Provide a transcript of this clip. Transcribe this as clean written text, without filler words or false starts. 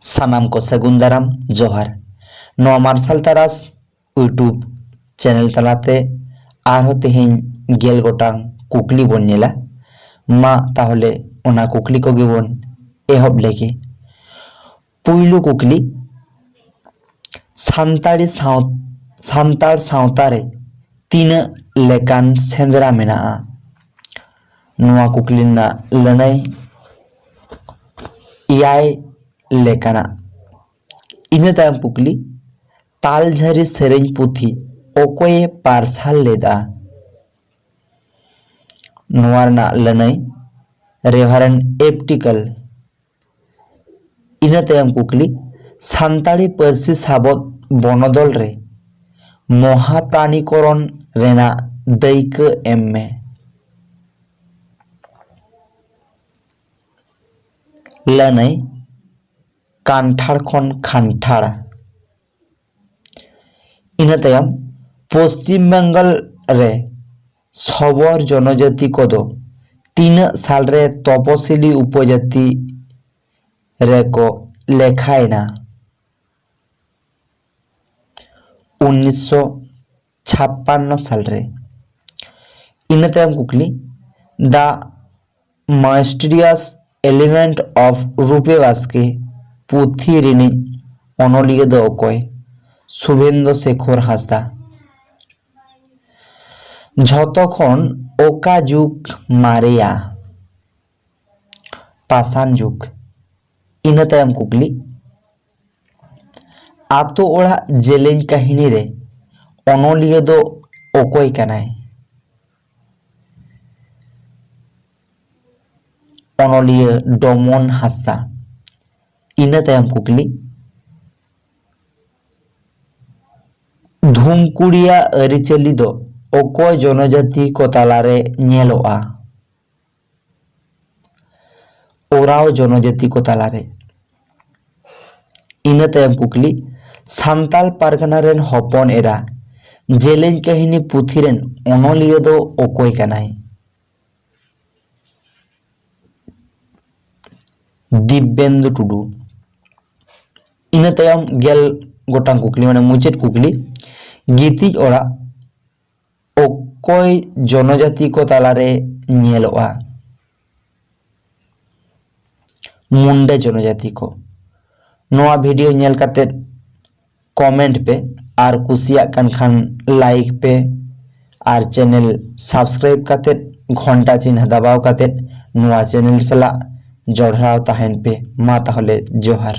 सानाम को सगुन दाराम जोहार नवा मार्शल तारास यूट्यूब चैनल तलाते आरो तेहेन गेल गोटांग कुकली बन नेला मा ताहले ओना कुकली को गिबन एहब लेगे पुइलु कुकली सान्ताड़ सावतारे तीन लेकान सेंद्रा मेनाआ नवा कुकली ना लड़ाई इयाय लेकाना इना तायम कुकली तालझारी सेरेñ पुथी ओकोये पार्साल लेदा नवार ना लड़ाई रेवहारन एप्टिकल इना तायम कुकली सान्ताड़ी पारसी साबत बनदल रे महाप्राणीकरण रेना दैक एम लड़ाई कांठाड़ खन खान्ठाड़ इना तायम पश्चिम बंगाल रे सबोर जनजाति कोदो 3 साल रे तपसिली उपजाति रे को लेखायना 1956 साल रे इना तायम कुकली द मास्टरियस एलिमेंट ऑफ रूपे बास्के पुथी रिनी अनलिगे दो अकय शुभेंद्र शेखर हासदा झतखन ओका जुग मारेया पाषाण जुग इना तायम कुकली आतो ओड़ा जेलें काहिनी रे अनलिगे दो अकय कानाय अनलिगे डमन हासदा इना तायम कुकली धूमकुड़िया अरिचली दो अकय जनजाति को तालारे नेलोआ ओराव जनजाति को तालारे इना तायम कुकली सान्ताल पारगना रेन हपन एरा जेलें काहिनी पुथी रेन अनलिगे दो अकय कानाय दिव्येंदु टुडू इना तायम गेल गोटांग कुकली माने मुचेद कुकली गीतिज ओड़ा अकय जनजाति को तालारे नेलोआ मुंडे जनजाति को नोआ वीडियो नेल काते कमेंट पे आर कुसिया कान खान लाइक पे आर चैनल सब्सक्राइब काते घंटा चिन्ह दबाव काते नोआ चैनल सला जड़ाव ताहेन पे मा ताहले जोहार।